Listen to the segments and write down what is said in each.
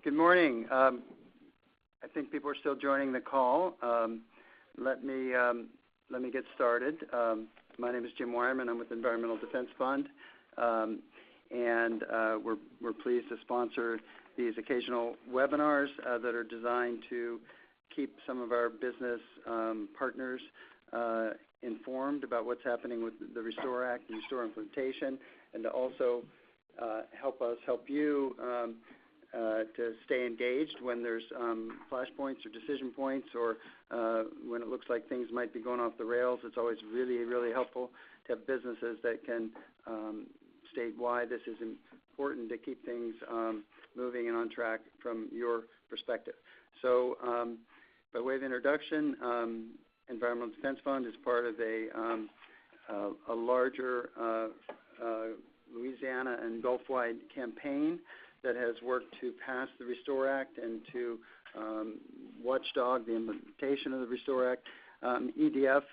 Good morning. I think people are still joining the call. Let me get started. My name is Jim Wyerman. I'm with the Environmental Defense Fund, and we're pleased to sponsor these occasional webinars that are designed to keep some of our business partners informed about what's happening with the Restore Act and Restore implementation, and to also help you to stay engaged when there's flashpoints or decision points, or when it looks like things might be going off the rails. It's always really, really helpful to have businesses that can state why this is important to keep things moving and on track from your perspective. So by way of introduction, Environmental Defense Fund is part of a larger Louisiana and Gulf-wide campaign that has worked to pass the Restore Act and to watchdog the implementation of the Restore Act. EDF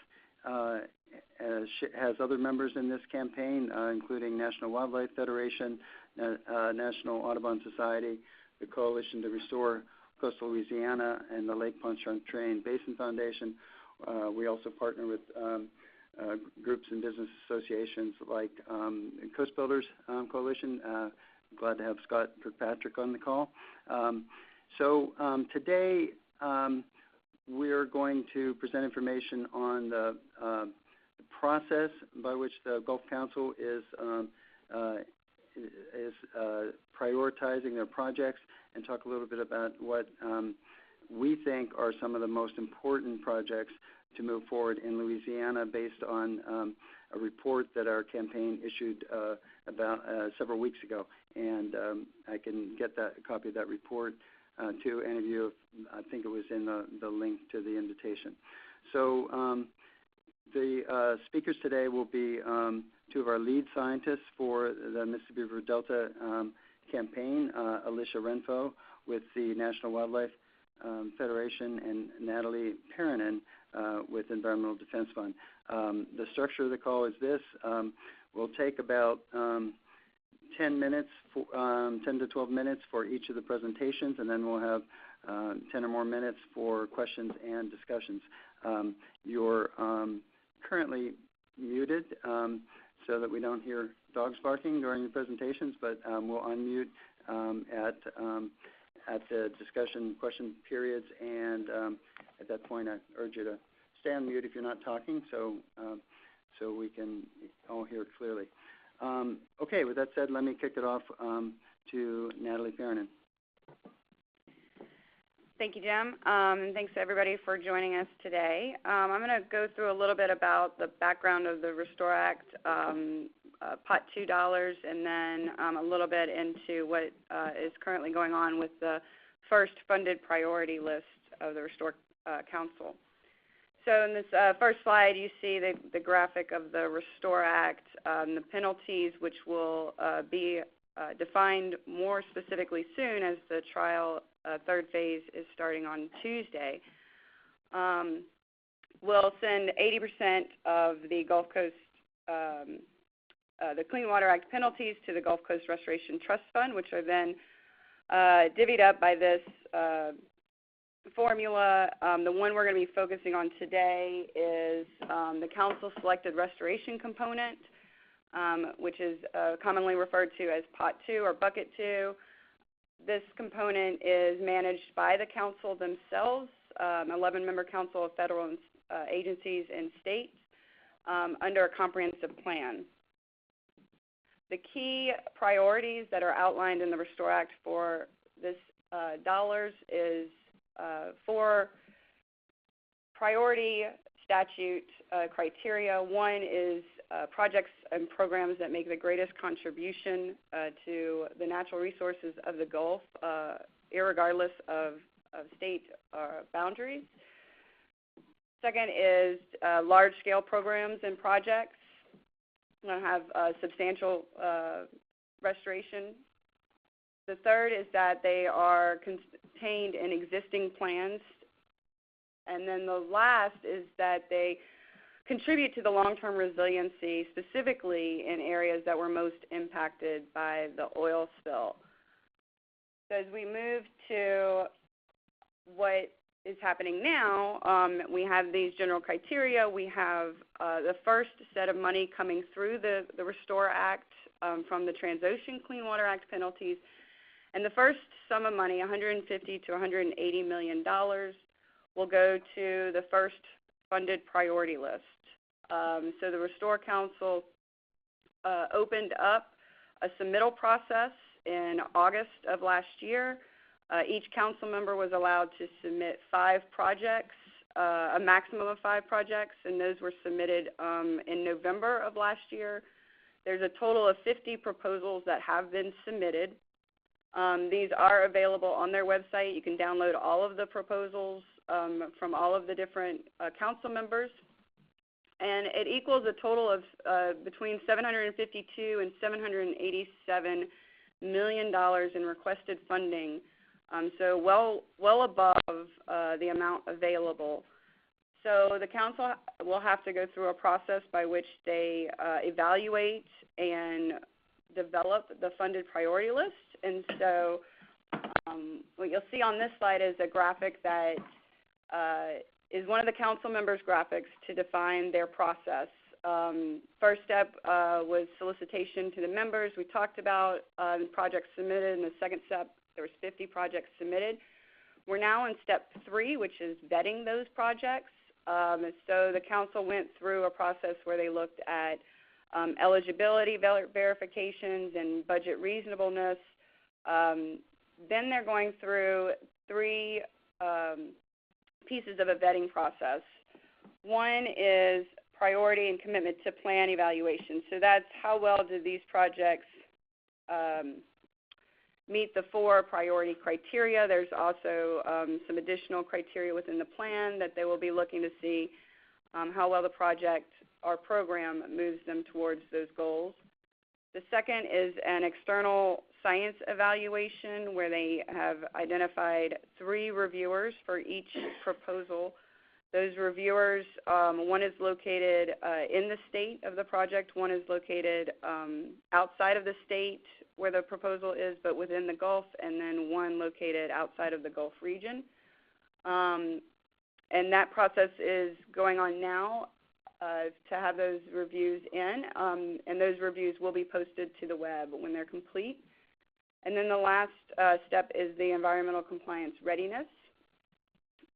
has other members in this campaign, including National Wildlife Federation, National Audubon Society, the Coalition to Restore Coastal Louisiana, and the Lake Pontchartrain Basin Foundation. We also partner with groups and business associations like Coast Builders Coalition. Glad to have Scott Kirkpatrick on the call. Today we're going to present information on the process by which the Gulf Council is prioritizing their projects, and talk a little bit about what we think are some of the most important projects to move forward in Louisiana based on a report that our campaign issued about several weeks ago. And I can get a copy of that report to any of you. I think it was in the link to the invitation. So the speakers today will be two of our lead scientists for the Mississippi River Delta campaign, Alicia Renfo with the National Wildlife Federation, and Natalie Perrinen with Environmental Defense Fund. The structure of the call is this. We'll take about 10 to 12 minutes for each of the presentations, and then we'll have 10 or more minutes for questions and discussions. You're currently muted so that we don't hear dogs barking during the presentations, but we'll unmute at the discussion question periods, and at that point I urge you to stay on mute if you're not talking, so we can all hear clearly. Okay, with that said, let me kick it off to Natalie Perrinen. Thank you, Jim, and thanks to everybody for joining us today. I'm going to go through a little bit about the background of the Restore Act, Pot $2, and then a little bit into what is currently going on with the first funded priority list of the Restore Council. So in this first slide, you see the graphic of the Restore Act, the penalties, which will be defined more specifically soon as the trial third phase is starting on Tuesday. We'll send 80% of the Gulf Coast, the Clean Water Act penalties to the Gulf Coast Restoration Trust Fund, which are then divvied up by this formula. The one we're going to be focusing on today is the Council Selected Restoration Component, which is commonly referred to as Pot 2 or Bucket 2. This component is managed by the Council themselves, 11-member Council of federal agencies and states, under a comprehensive plan. The key priorities that are outlined in the Restore Act for this dollars is 4 priority statute criteria. One is projects and programs that make the greatest contribution to the natural resources of the Gulf, irregardless of state boundaries. Second is large-scale programs and projects. We're going to have substantial restoration. The third is that they are contained in existing plans. And then the last is that they contribute to the long-term resiliency, specifically in areas that were most impacted by the oil spill. So as we move to what is happening now, we have these general criteria. We have the first set of money coming through the Restore Act from the Transocean Clean Water Act penalties. And the first sum of money, $150 to $180 million, will go to the first funded priority list. So the Restore Council opened up a submittal process in August of last year. Each council member was allowed to submit 5 projects, a maximum of 5 projects, and those were submitted in November of last year. There's a total of 50 proposals that have been submitted. These are available on their website. You can download all of the proposals from all of the different council members. And it equals a total of between $752 and $787 million in requested funding. So well above the amount available. So the council will have to go through a process by which they evaluate and develop the funded priority list. And so what you'll see on this slide is a graphic that is one of the council members' graphics to define their process. First step was solicitation to the members. We talked about projects submitted, and the second step, there was 50 projects submitted. We're now in step 3, which is vetting those projects. So the council went through a process where they looked at eligibility verifications and budget reasonableness. Then they're going through 3 pieces of a vetting process. One is priority and commitment to plan evaluation. So that's how well do these projects meet the 4 priority criteria. There's also some additional criteria within the plan that they will be looking to see how well the project or program moves them towards those goals. The second is an external science evaluation where they have identified 3 reviewers for each proposal. Those reviewers, one is located in the state of the project, one is located outside of the state where the proposal is, but within the Gulf, and then one located outside of the Gulf region. And that process is going on now to have those reviews in, and those reviews will be posted to the web when they're complete. And then the last step is the environmental compliance readiness.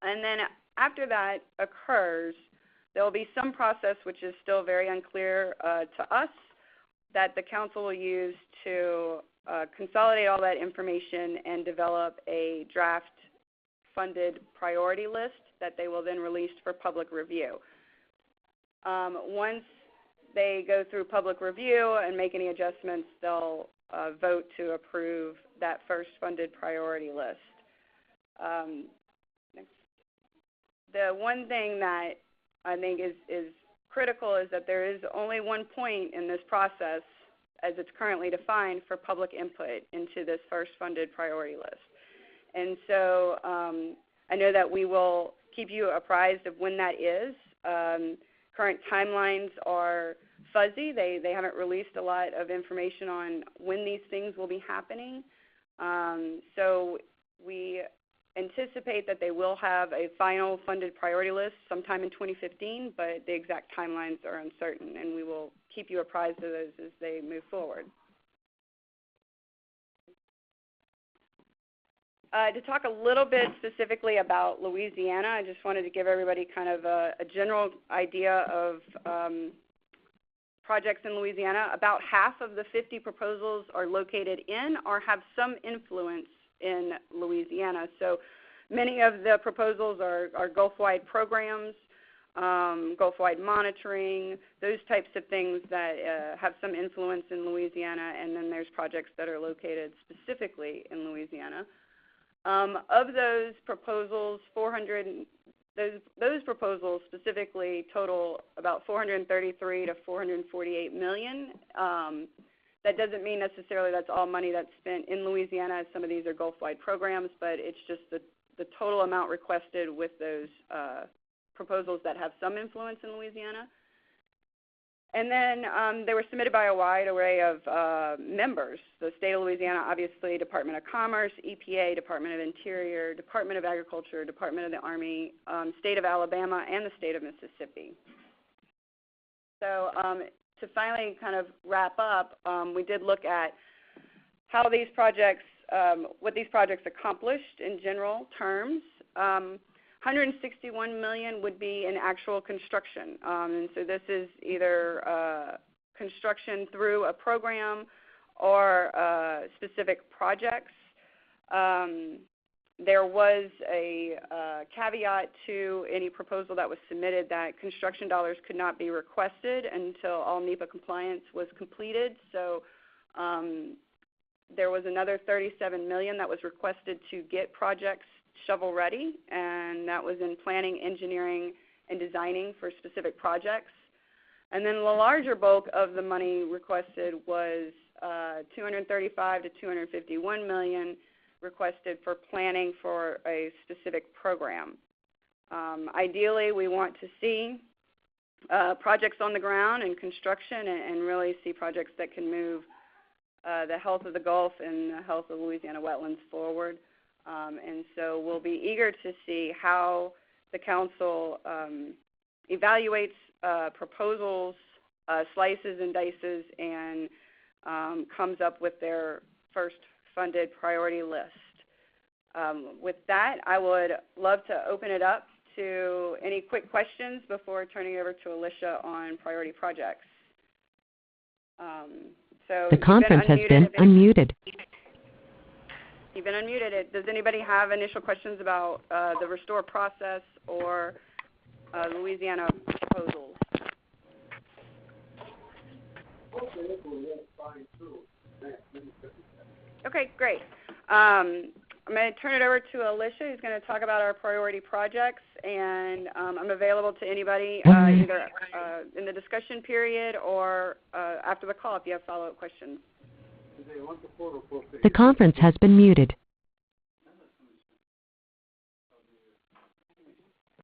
And then after that occurs, there will be some process which is still very unclear to us that the council will use to consolidate all that information and develop a draft funded priority list that they will then release for public review. Once they go through public review and make any adjustments, they'll vote to approve that first funded priority list. The one thing that I think is critical is that there is only one point in this process, as it's currently defined, for public input into this first funded priority list. And so I know that we will keep you apprised of when that is. Current timelines are fuzzy. They haven't released a lot of information on when these things will be happening. So we anticipate that they will have a final funded priority list sometime in 2015, but the exact timelines are uncertain, and we will keep you apprised of those as they move forward. To talk a little bit specifically about Louisiana, I just wanted to give everybody kind of a general idea of projects in Louisiana. About half of the 50 proposals are located in or have some influence in Louisiana. So many of the proposals are Gulf-wide programs, Gulf-wide monitoring, those types of things that have some influence in Louisiana, and then there's projects that are located specifically in Louisiana. Of those proposals, those proposals specifically total about $433 to $448 million. That doesn't mean necessarily that's all money that's spent in Louisiana, as some of these are Gulf-wide programs, but it's just the total amount requested with those proposals that have some influence in Louisiana. And then they were submitted by a wide array of members. The state of Louisiana, obviously, Department of Commerce, EPA, Department of Interior, Department of Agriculture, Department of the Army, state of Alabama, and the state of Mississippi. So to finally kind of wrap up, we did look at how these projects, what these projects accomplished in general terms. 161 million would be in actual construction, and so this is either construction through a program or specific projects. There was a caveat to any proposal that was submitted that construction dollars could not be requested until all NEPA compliance was completed. So there was another 37 million that was requested to get projects shovel ready, and that was in planning, engineering, and designing for specific projects. And then the larger bulk of the money requested was 235 to 251 million requested for planning for a specific program. Ideally, we want to see projects on the ground and construction, and really see projects that can move the health of the Gulf and the health of Louisiana wetlands forward. And so we'll be eager to see how the council evaluates proposals, slices and dices, and comes up with their first funded priority list. With that, I would love to open it up to any quick questions before turning it over to Alicia on priority projects. So the conference has been unmuted. You've been unmuted. Does anybody have initial questions about the restore process or Louisiana proposals? Okay, great. I'm going to turn it over to Alicia, who's going to talk about our priority projects, and I'm available to anybody either in the discussion period or after the call if you have follow-up questions. The conference has been muted.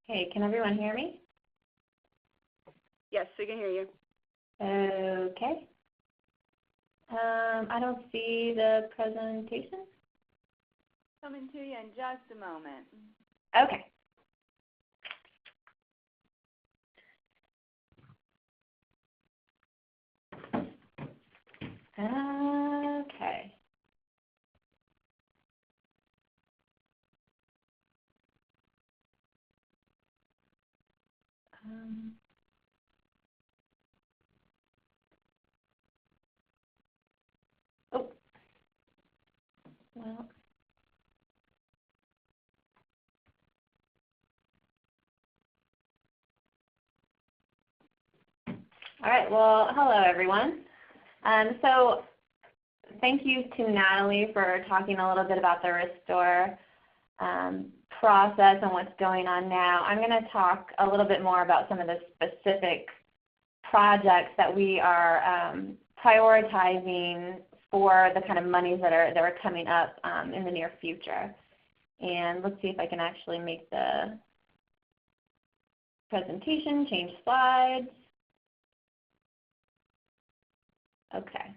Hey, can everyone hear me? Yes, we can hear you. Okay. I don't see the presentation. Coming to you in just a moment. Okay. Okay. Oh. Well. All right. Well, hello, everyone. So thank you to Natalie for talking a little bit about the restore process and what's going on now. I'm going to talk a little bit more about some of the specific projects that we are prioritizing for the kind of monies that are coming up in the near future. And let's see if I can actually make the presentation, change slides. Okay.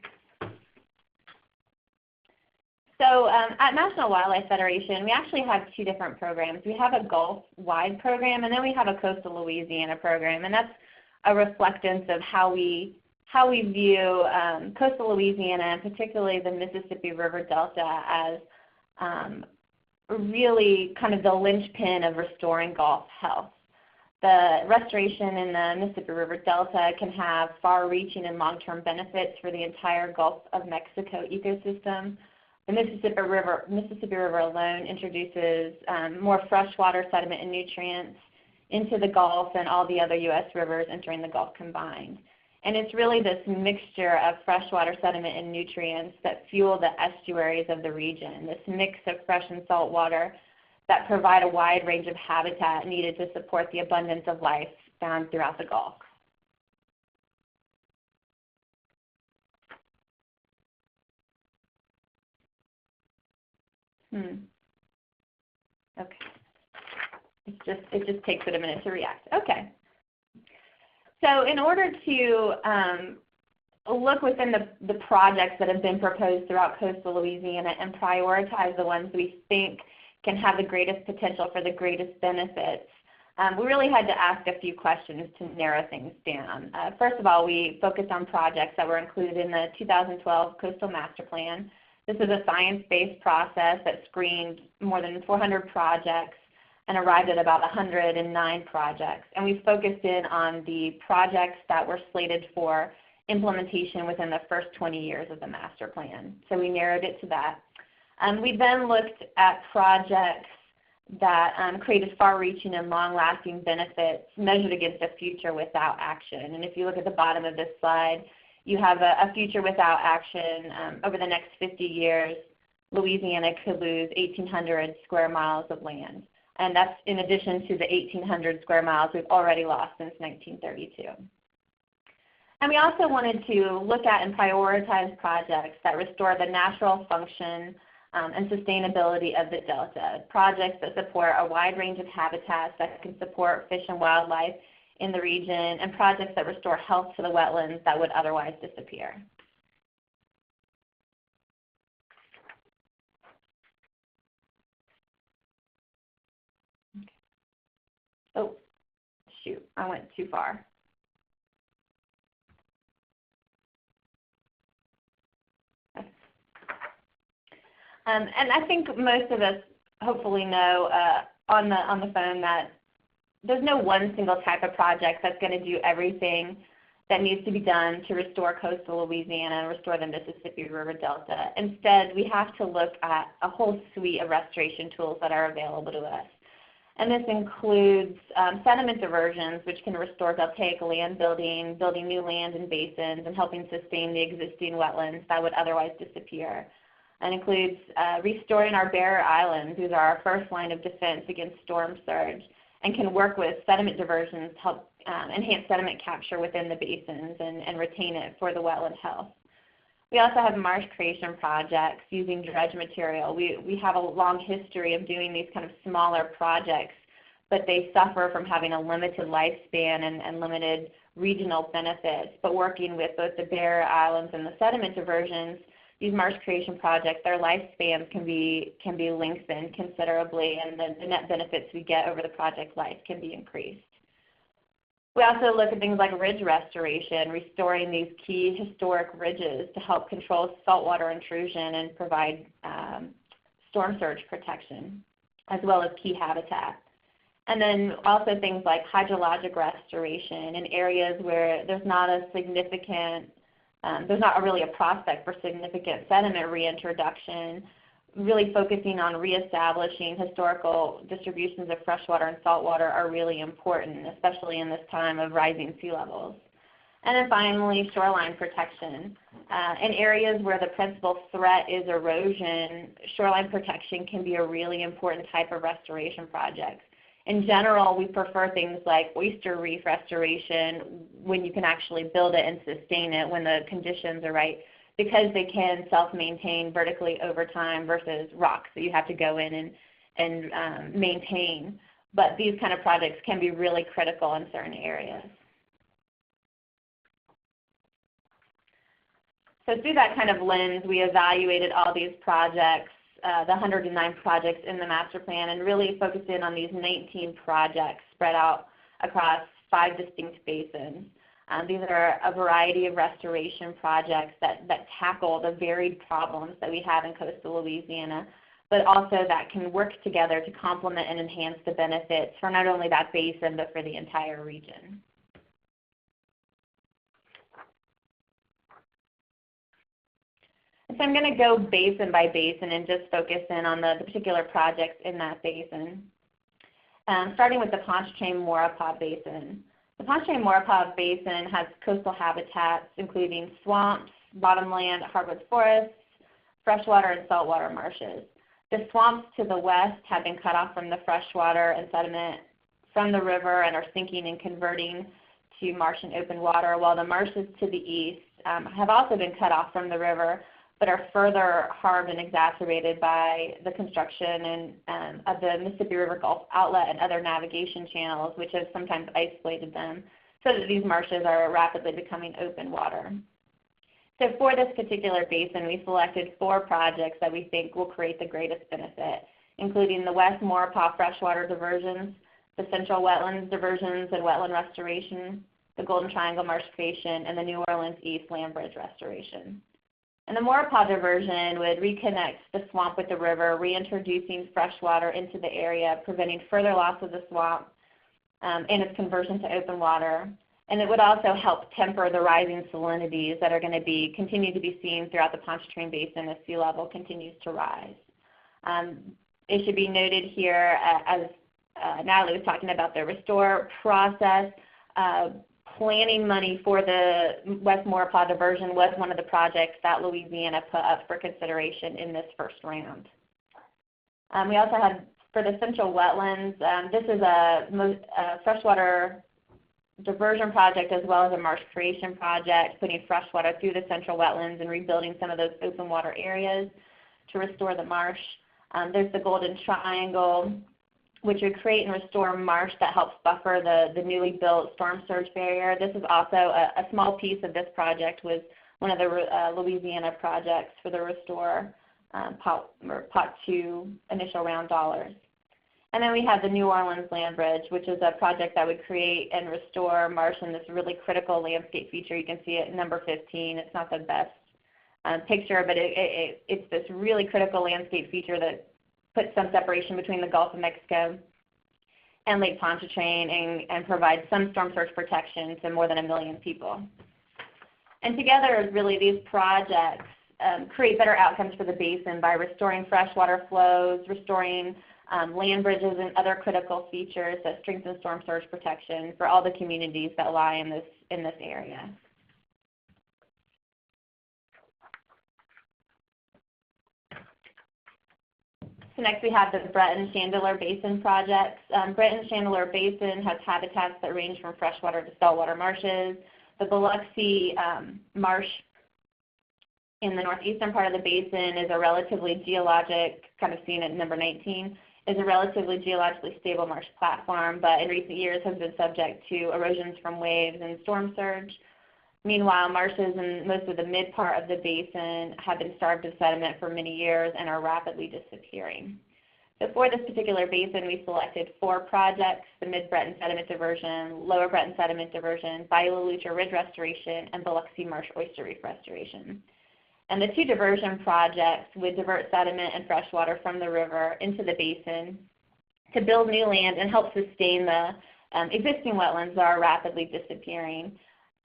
So at National Wildlife Federation, we actually have two different programs. We have a Gulf-wide program, and then we have a Coastal Louisiana program, and that's a reflectance of how we view coastal Louisiana, and particularly the Mississippi River Delta, as really kind of the linchpin of restoring Gulf health. The restoration in the Mississippi River Delta can have far-reaching and long-term benefits for the entire Gulf of Mexico ecosystem. The Mississippi River alone introduces more freshwater sediment and nutrients into the Gulf than all the other U.S. rivers entering the Gulf combined. And it's really this mixture of freshwater sediment and nutrients that fuel the estuaries of the region, this mix of fresh and salt water that provide a wide range of habitat needed to support the abundance of life found throughout the Gulf. Okay. It just takes it a minute to react. Okay. So in order to look within the projects that have been proposed throughout coastal Louisiana and prioritize the ones we think can have the greatest potential for the greatest benefits, we really had to ask a few questions to narrow things down. First of all, we focused on projects that were included in the 2012 Coastal Master Plan. This is a science-based process that screened more than 400 projects and arrived at about 109 projects. And we focused in on the projects that were slated for implementation within the first 20 years of the master plan. So we narrowed it to that. We then looked at projects that created far-reaching and long-lasting benefits measured against a future without action. And if you look at the bottom of this slide, you have a future without action. Over the next 50 years, Louisiana could lose 1,800 square miles of land. And that's in addition to the 1,800 square miles we've already lost since 1932. And we also wanted to look at and prioritize projects that restore the natural function and sustainability of the delta, projects that support a wide range of habitats that can support fish and wildlife in the region, and projects that restore health to the wetlands that would otherwise disappear. Oh, shoot, I went too far. And I think most of us hopefully know on the phone that there's no one single type of project that's going to do everything that needs to be done to restore coastal Louisiana and restore the Mississippi River Delta. Instead, we have to look at a whole suite of restoration tools that are available to us. And this includes sediment diversions, which can restore deltaic land building, building new land and basins, and helping sustain the existing wetlands that would otherwise disappear. And includes restoring our barrier islands. These are our first line of defense against storm surge, and can work with sediment diversions to help enhance sediment capture within the basins and retain it for the wetland health. We also have marsh creation projects using dredge material. We have a long history of doing these kind of smaller projects, but they suffer from having a limited lifespan and limited regional benefits. But working with both the barrier islands and the sediment diversions, these marsh creation projects, their lifespans can be lengthened considerably, and the net benefits we get over the project life can be increased. We also look at things like ridge restoration, restoring these key historic ridges to help control saltwater intrusion and provide storm surge protection, as well as key habitat. And then also things like hydrologic restoration in areas where there's not a significant there's not really a prospect for significant sediment reintroduction, really focusing on reestablishing historical distributions of freshwater and saltwater are really important, especially in this time of rising sea levels. And then finally, shoreline protection. In areas where the principal threat is erosion, shoreline protection can be a really important type of restoration project. In general, we prefer things like oyster reef restoration when you can actually build it and sustain it when the conditions are right, because they can self-maintain vertically over time versus rocks that you have to go in and maintain. But these kind of projects can be really critical in certain areas. So through that kind of lens, we evaluated all these projects, the 109 projects in the master plan, and really focused in on these 19 projects spread out across 5 distinct basins. These are a variety of restoration projects that tackle the varied problems that we have in coastal Louisiana, but also that can work together to complement and enhance the benefits for not only that basin, but for the entire region. So I'm going to go basin by basin and just focus in on the particular projects in that basin. Starting with the Pontchartrain Basin. The Pontchartrain Basin has coastal habitats including swamps, bottomland, hardwood forests, freshwater and saltwater marshes. The swamps to the west have been cut off from the freshwater and sediment from the river and are sinking and converting to marsh and open water, while the marshes to the east have also been cut off from the river, but are further harmed and exacerbated by the construction of the Mississippi River Gulf outlet and other navigation channels, which have sometimes isolated them so that these marshes are rapidly becoming open water. So for this particular basin, we selected 4 projects that we think will create the greatest benefit, including the West Maurepas freshwater diversions, the Central Wetlands diversions and wetland restoration, the Golden Triangle Marsh creation, and the New Orleans East Land Bridge restoration. And the Maurepas diversion would reconnect the swamp with the river, reintroducing fresh water into the area, preventing further loss of the swamp and its conversion to open water. And it would also help temper the rising salinities that are going to continue to be seen throughout the Pontchartrain Basin as sea level continues to rise. It should be noted here, as Natalie was talking about the restore process, planning money for the West Maurepas diversion was one of the projects that Louisiana put up for consideration in this first round. We also had, for the Central Wetlands, this is a freshwater diversion project as well as a marsh creation project, putting fresh water through the Central Wetlands and rebuilding some of those open water areas to restore the marsh. There's the Golden Triangle, which would create and restore marsh that helps buffer the newly built storm surge barrier. This is also a small piece of this project, was one of the Louisiana projects for the Restore Pot 2 initial round dollars. And then we have the New Orleans Land Bridge, which is a project that would create and restore marsh in this really critical landscape feature. You can see it number 15. It's not the best picture, but it's this really critical landscape feature that puts some separation between the Gulf of Mexico and Lake Pontchartrain and provides some storm surge protection to more than 1 million people. And together, really, these projects create better outcomes for the basin by restoring freshwater flows, restoring land bridges and other critical features that strengthen storm surge protection for all the communities that lie in this area. So next we have the Breton-Chandeleur Basin projects. Breton-Chandeleur Basin has habitats that range from freshwater to saltwater marshes. The Biloxi Marsh in the northeastern part of the basin is a relatively geologic, kind of seen at number 19, is a relatively geologically stable marsh platform, but in recent years has been subject to erosions from waves and storm surge. Meanwhile, marshes in most of the mid part of the basin have been starved of sediment for many years and are rapidly disappearing. So for this particular basin, we selected 4 projects: the Mid-Breton Sediment Diversion, Lower Breton Sediment Diversion, Bayou La Loutre Ridge Restoration, and Biloxi Marsh Oyster Reef Restoration. And the 2 diversion projects would divert sediment and fresh water from the river into the basin to build new land and help sustain the existing wetlands that are rapidly disappearing.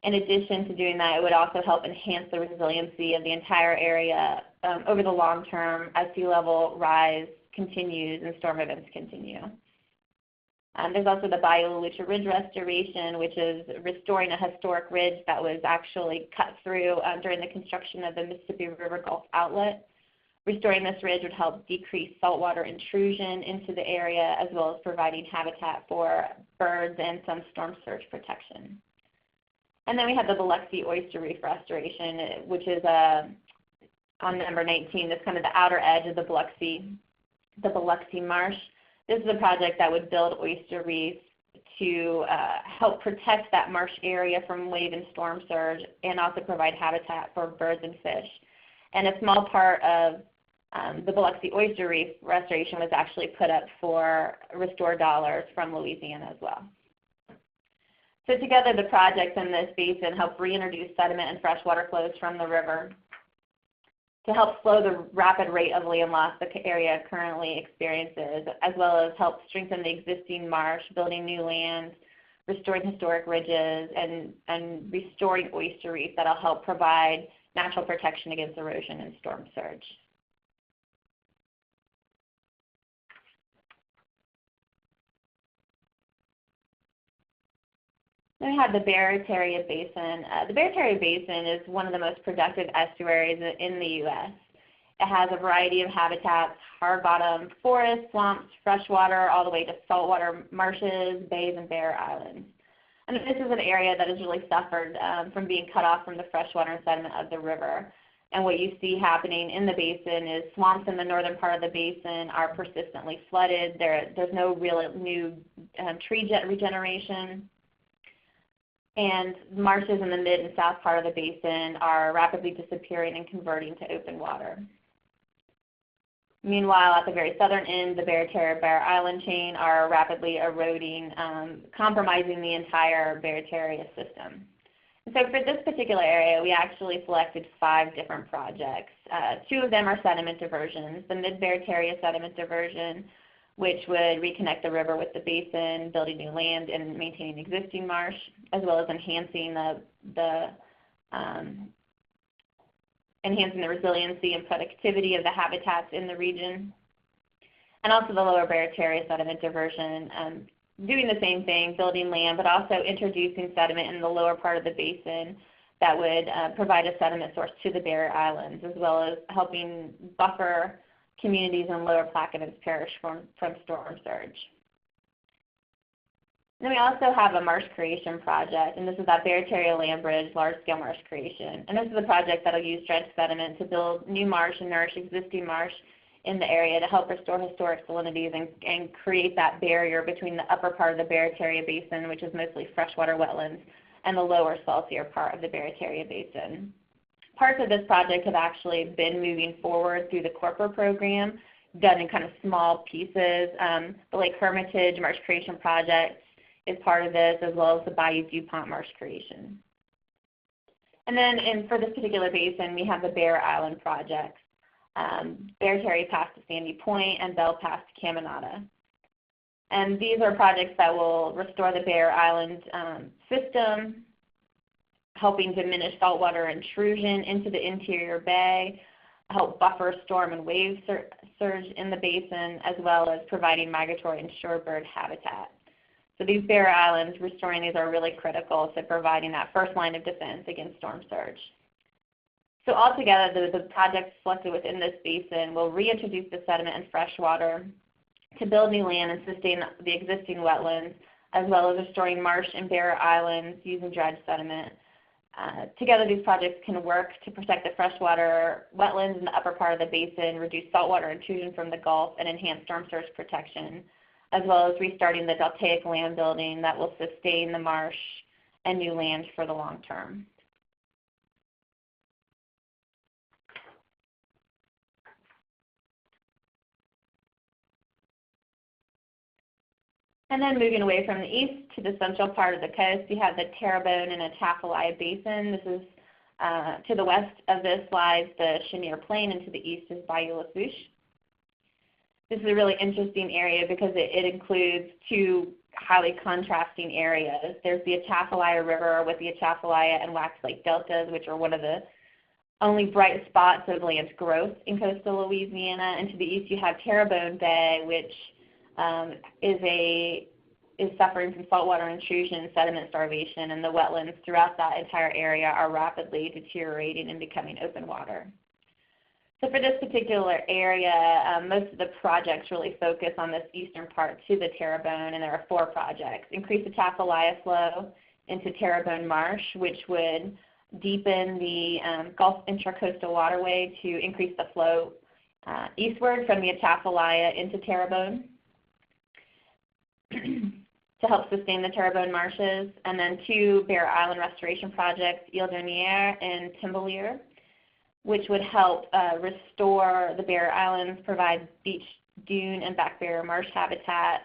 In addition to doing that, it would also help enhance the resiliency of the entire area over the long term as sea level rise continues and storm events continue. There's also the Bayou La Loutre Ridge Restoration, which is restoring a historic ridge that was actually cut through during the construction of the Mississippi River Gulf Outlet. Restoring this ridge would help decrease saltwater intrusion into the area, as well as providing habitat for birds and some storm surge protection. And then we have the Biloxi Oyster Reef Restoration, which is on number 19. That's kind of the outer edge of the Biloxi Marsh. This is a project that would build oyster reefs to help protect that marsh area from wave and storm surge and also provide habitat for birds and fish. And a small part of the Biloxi Oyster Reef Restoration was actually put up for Restore dollars from Louisiana as well. So together, the projects in this basin help reintroduce sediment and freshwater flows from the river to help slow the rapid rate of land loss the area currently experiences, as well as help strengthen the existing marsh, building new land, restoring historic ridges, and restoring oyster reef that will help provide natural protection against erosion and storm surge. Then we have the Barataria Basin. The Barataria Basin is one of the most productive estuaries in the U.S. It has a variety of habitats: hard-bottom forests, swamps, freshwater, all the way to saltwater marshes, bays, and barrier islands. And this is an area that has really suffered from being cut off from the freshwater and sediment of the river. And what you see happening in the basin is swamps in the northern part of the basin are persistently flooded. There's no real new tree regeneration. and marshes in the mid and south part of the basin are rapidly disappearing and converting to open water. Meanwhile, at the very southern end, the Barataria Island chain are rapidly eroding, compromising the entire Barataria system. And so for this particular area, we actually selected 5 different projects. 2 of them are sediment diversions. The Mid-Barataria sediment diversion, which would reconnect the river with the basin, building new land and maintaining existing marsh, as well as enhancing the resiliency and productivity of the habitats in the region. And also the Lower Barataria sediment diversion, doing the same thing, building land, but also introducing sediment in the lower part of the basin that would provide a sediment source to the barrier islands, as well as helping buffer communities in Lower Plaquemines Parish from storm surge. Then we also have a marsh creation project, and this is that Barataria Land Bridge large-scale marsh creation. And this is a project that will use dredged sediment to build new marsh and nourish existing marsh in the area to help restore historic salinities and create that barrier between the upper part of the Barataria Basin, which is mostly freshwater wetlands, and the lower saltier part of the Barataria Basin. Parts of this project have actually been moving forward through the corporate program, done in kind of small pieces. The Lake Hermitage Marsh Creation Project is part of this, as well as the Bayou DuPont Marsh Creation. And then for this particular basin, we have the Bear Island projects, Barataria Pass to Sandy Point and Bell Pass to Caminata. And these are projects that will restore the Bear Island system, helping diminish saltwater intrusion into the interior bay, help buffer storm and wave surge in the basin, as well as providing migratory and shorebird habitat. So these barrier islands, restoring these are really critical to providing that first line of defense against storm surge. So altogether, the projects selected within this basin will reintroduce the sediment and fresh water to build new land and sustain the existing wetlands, as well as restoring marsh and barrier islands using dredged sediment. Together, these projects can work to protect the freshwater wetlands in the upper part of the basin, reduce saltwater intrusion from the Gulf, and enhance storm surge protection, as well as restarting the deltaic land building that will sustain the marsh and new land for the long term. And then moving away from the east to the central part of the coast, you have the Terrebonne and Atchafalaya Basin. This is to the west of this lies the Cheniere Plain, and to the east is Bayou Lafourche. This is a really interesting area because it includes 2 highly contrasting areas. There's the Atchafalaya River with the Atchafalaya and Wax Lake deltas, which are one of the only bright spots of land growth in coastal Louisiana. And to the east you have Terrebonne Bay, which is suffering from saltwater intrusion and sediment starvation, and the wetlands throughout that entire area are rapidly deteriorating and becoming open water. So for this particular area, most of the projects really focus on this eastern part to the Terrebonne, and there are 4 projects. Increase the Atchafalaya flow into Terrebonne Marsh, which would deepen the Gulf Intracoastal Waterway to increase the flow eastward from the Atchafalaya into Terrebonne to help sustain the Terrebonne marshes. And then 2 barrier island restoration projects, Ile Dernière and Timbalier, which would help restore the barrier islands, provide beach, dune, and back barrier marsh habitat,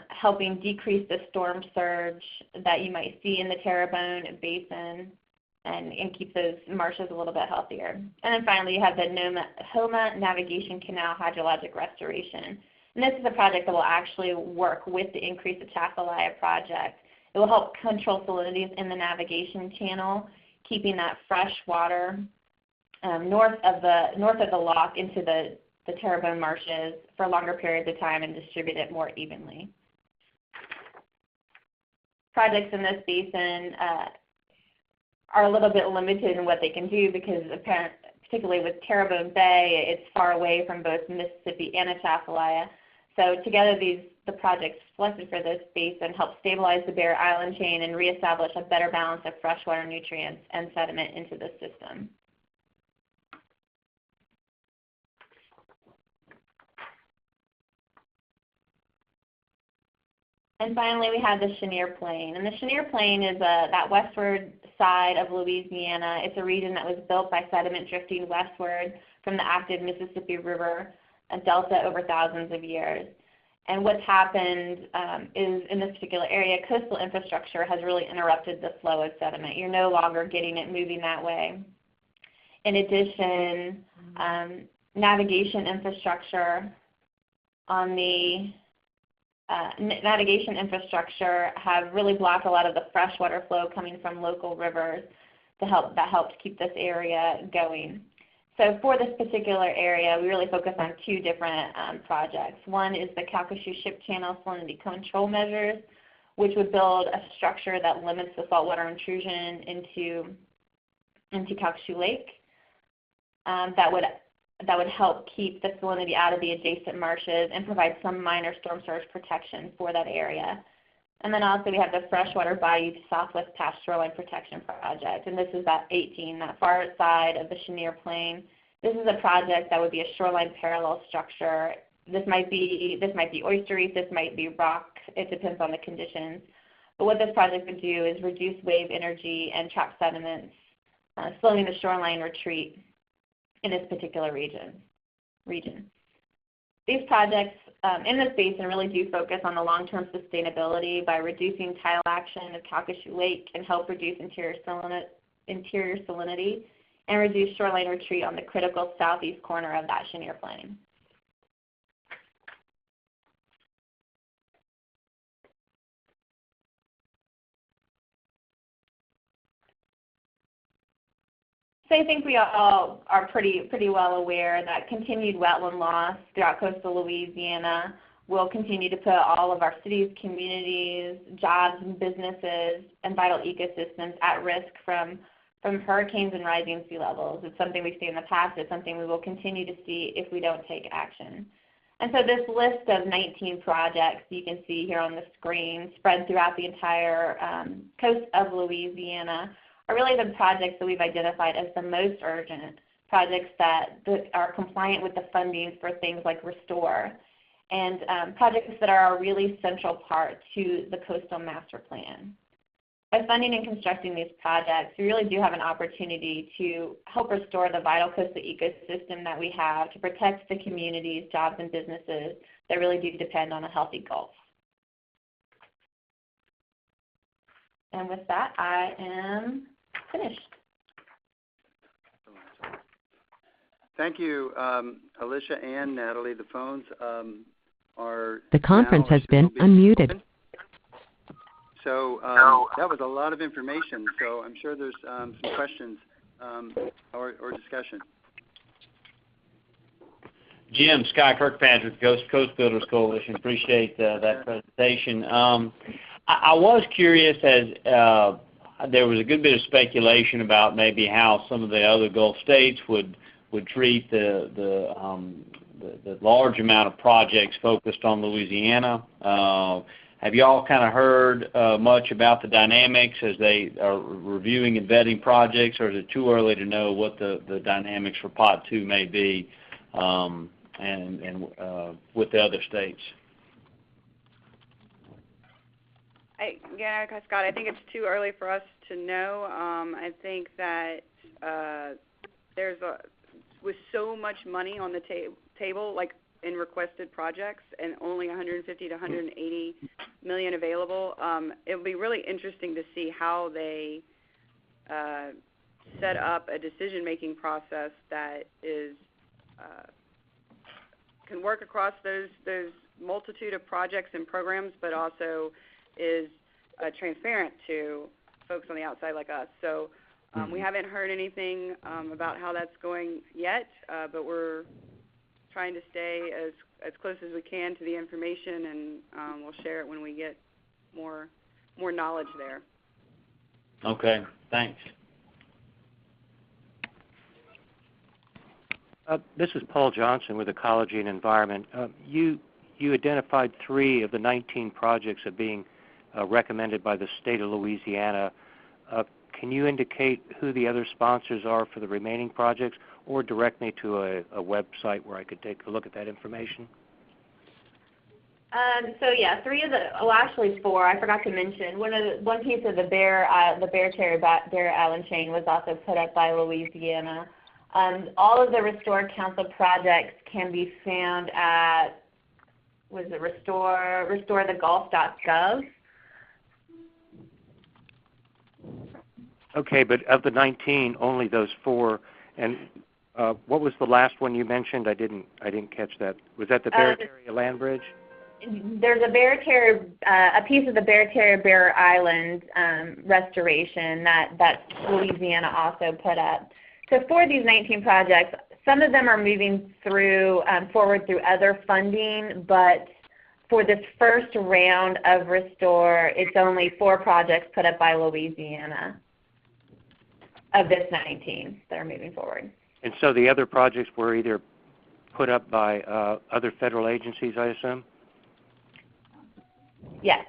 helping decrease the storm surge that you might see in the Terrebonne Basin and keep those marshes a little bit healthier. And then finally, you have the Homa Navigation Canal Hydrologic Restoration. And this is a project that will actually work with the Increase Atchafalaya project. It will help control salinities in the navigation channel, keeping that fresh water north of the lock into the Terrebonne marshes for longer periods of time and distribute it more evenly. Projects in this basin are a little bit limited in what they can do because particularly with Terrebonne Bay, it's far away from both Mississippi and Atchafalaya. So together the projects selected for this basin help stabilize the barrier island chain and reestablish a better balance of freshwater nutrients and sediment into the system. And finally, we have the Chenier Plain. And the Chenier Plain is that westward side of Louisiana. It's a region that was built by sediment drifting westward from the active Mississippi River delta over thousands of years. And what's happened is in this particular area, coastal infrastructure has really interrupted the flow of sediment. You're no longer getting it moving that way. In addition, navigation infrastructure have really blocked a lot of the freshwater flow coming from local rivers that helped keep this area going. So for this particular area, we really focus on two different projects. One is the Calcasieu Ship Channel Salinity Control Measures, which would build a structure that limits the saltwater intrusion into Calcasieu Lake. That would help keep the salinity out of the adjacent marshes and provide some minor storm surge protection for that area. And then also we have the Freshwater Bayou Southwest Pass Shoreline Protection Project, and this is that 18, that far side of the Chenier Plain. This is a project that would be a shoreline parallel structure. This might be oyster reef, this might be rock, it depends on the conditions. But what this project would do is reduce wave energy and trap sediments, slowing the shoreline retreat in this particular region. These projects in this basin really do focus on the long-term sustainability by reducing tidal action of Calcasieu Lake and help reduce interior salinity and reduce shoreline retreat on the critical southeast corner of that Chenier Plain. So I think we all are pretty well aware that continued wetland loss throughout coastal Louisiana will continue to put all of our cities, communities, jobs and businesses, and vital ecosystems at risk from hurricanes and rising sea levels. It's something we've seen in the past. It's something we will continue to see if we don't take action. And so this list of 19 projects you can see here on the screen spread throughout the entire coast of Louisiana are really the projects that we've identified as the most urgent, projects that are compliant with the funding for things like Restore, and projects that are a really central part to the Coastal Master Plan. By funding and constructing these projects, we really do have an opportunity to help restore the vital coastal ecosystem that we have to protect the communities, jobs, and businesses that really do depend on a healthy Gulf. And with that, I am finished. Thank you, Alicia and Natalie. The phones are The conference has been unmuted. Open. So that was a lot of information, so I'm sure there's some questions or discussion. Jim, Sky Kirkpatrick, Coast Builders Coalition. Appreciate that presentation. I was curious, as there was a good bit of speculation about maybe how some of the other Gulf states would treat the large amount of projects focused on Louisiana. Have you all kind of heard much about the dynamics as they are reviewing and vetting projects, or is it too early to know what the dynamics for Pot 2 may be and with the other states? Scott, I think it's too early for us to know. I think that with so much money on the table, like in requested projects, and only 150 to 180 million available, it will be really interesting to see how they set up a decision-making process that is can work across those multitude of projects and programs, but also is transparent to folks on the outside like us. So we haven't heard anything about how that's going yet, but we're trying to stay as close as we can to the information, and we'll share it when we get more knowledge there. Okay, thanks. This is Paul Johnson with Ecology and Environment. You identified 3 of the 19 projects as being recommended by the state of Louisiana. Can you indicate who the other sponsors are for the remaining projects, or direct me to a website where I could take a look at that information? So yeah, actually four. I forgot to mention one piece of the Barataria Island chain was also put up by Louisiana. All of the Restore Council projects can be found at restorethegulf.gov. Okay, but of the 19, only those four. And what was the last one you mentioned? I didn't catch that. Was that the Barataria land bridge? There's a piece of the Barataria Island restoration that Louisiana also put up. So for these 19 projects, some of them are moving forward through other funding, but for this first round of Restore, it's only 4 projects put up by Louisiana of this 19 that are moving forward. And so the other projects were either put up by other federal agencies, I assume? Yes.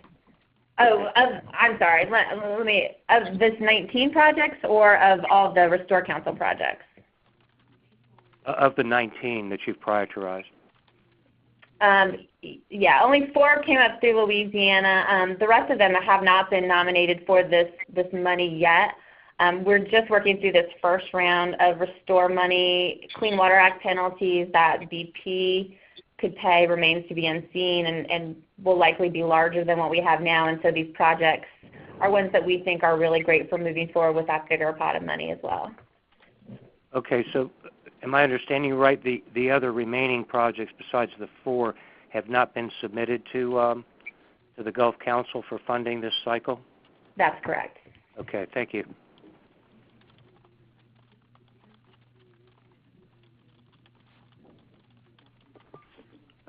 I'm sorry. Let me, of this 19 projects or of all the Restore Council projects? Of the 19 that you've prioritized. Yeah, only 4 came up through Louisiana. The rest of them have not been nominated for this money yet. We're just working through this first round of Restore money. Clean Water Act penalties that BP could pay remains to be unseen and will likely be larger than what we have now. And so these projects are ones that we think are really great for moving forward with that bigger pot of money as well. Okay, so am I understanding you right? The other remaining projects besides the 4 have not been submitted to the Gulf Council for funding this cycle? That's correct. Okay, thank you.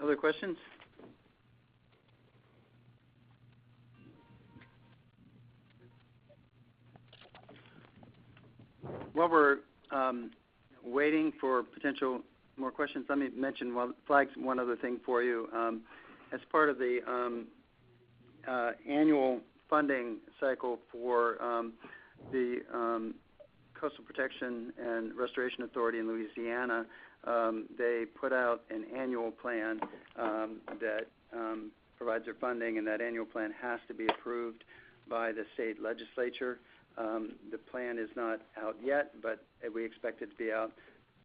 Other questions? While we're waiting for potential more questions, let me mention one other thing for you. As part of the annual funding cycle for the Coastal Protection and Restoration Authority in Louisiana, they put out an annual plan that provides their funding, and that annual plan has to be approved by the state legislature. The plan is not out yet, but we expect it to be out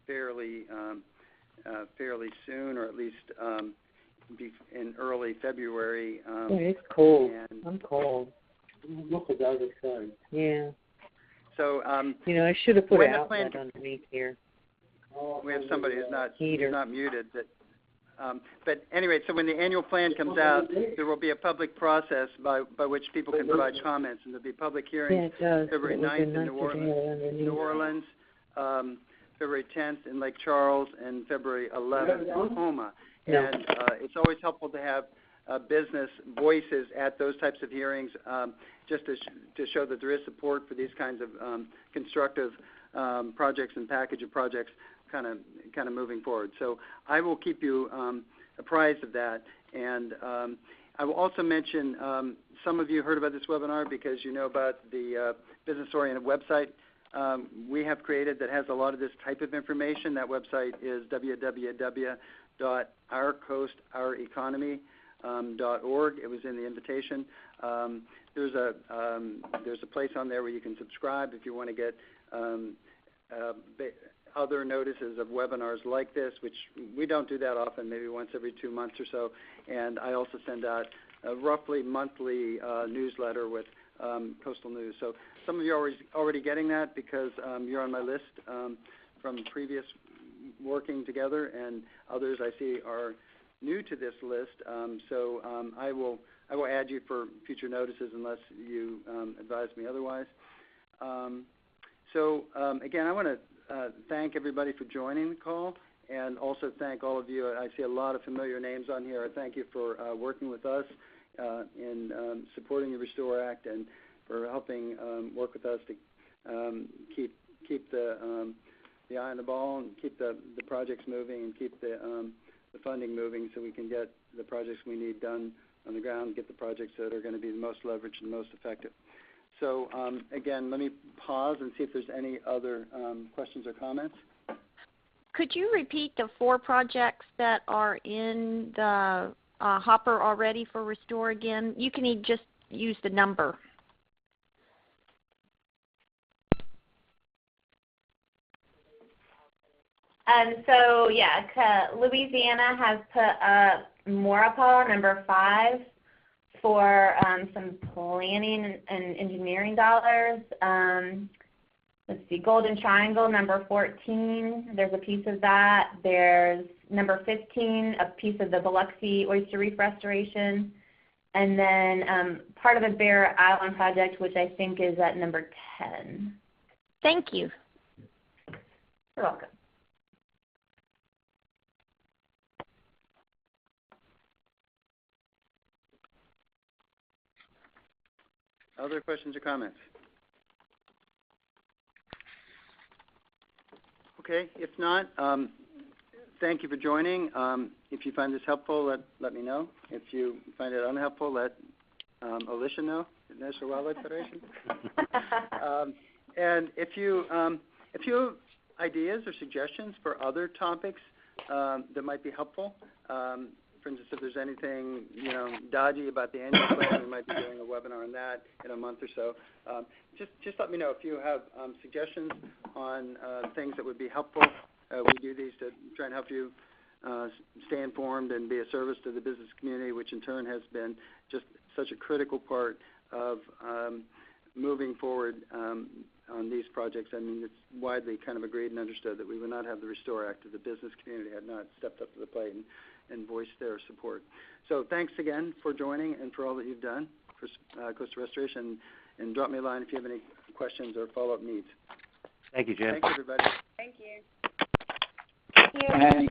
fairly soon, or at least in early February. It's cold. I'm cold. Look at the other side. Yeah. So I should have put an outlet underneath here. We have somebody who's not muted. But anyway, so when the annual plan comes out, there will be a public process by which people can provide comments, and there'll be public hearings February 9th in New Orleans, February 10th in Lake Charles, and February 11th in Oklahoma. And it's always helpful to have business voices at those types of hearings, just to show that there is support for these kinds of constructive projects and package of projects kind of moving forward. So I will keep you apprised of that. And I will also mention, some of you heard about this webinar because you know about the business-oriented website we have created that has a lot of this type of information. That website is www.ourcoastoureconomy.org. It was in the invitation. There's a place on there where you can subscribe if you want to get other notices of webinars like this, which we don't do that often, maybe once every 2 months or so. And I also send out a roughly monthly newsletter with coastal news. So some of you are already getting that because you're on my list from previous working together, and others I see are new to this list. So I will add you for future notices unless you advise me otherwise. Again, I want to thank everybody for joining the call, and also thank all of you. I see a lot of familiar names on here. I thank you for working with us in supporting the Restore Act and for helping work with us to keep the eye on the ball and keep the projects moving and keep the funding moving so we can get the projects we need done on the ground, get the projects that are going to be the most leveraged and most effective. So again, let me pause and see if there's any other questions or comments. Could you repeat the 4 projects that are in the hopper already for Restore again? You can just use the number. So yeah, Louisiana has put up Maurepas number 5 for some planning and engineering dollars. Let's see, Golden Triangle number 14, there's a piece of that. There's number 15, a piece of the Biloxi Oyster Reef restoration. And then part of the Bear Island project, which I think is at number 10. Thank you. You're welcome. Other questions or comments? Okay, if not, thank you for joining. If you find this helpful, let me know. If you find it unhelpful, let Alicia know, the National Wildlife Federation. And if you have ideas or suggestions for other topics that might be helpful, for instance, if there's anything dodgy about the annual plan, we might be doing a webinar on that in a month or so. Just let me know if you have suggestions on things that would be helpful. We do these to try and help you stay informed and be a service to the business community, which in turn has been just such a critical part of moving forward on these projects. I mean, it's widely kind of agreed and understood that we would not have the Restore Act if the business community had not stepped up to the plate and voiced their support. So thanks again for joining and for all that you've done for coastal restoration. And drop me a line if you have any questions or follow-up needs. Thank you, Jim. Thanks, everybody. Thank you. Thank you.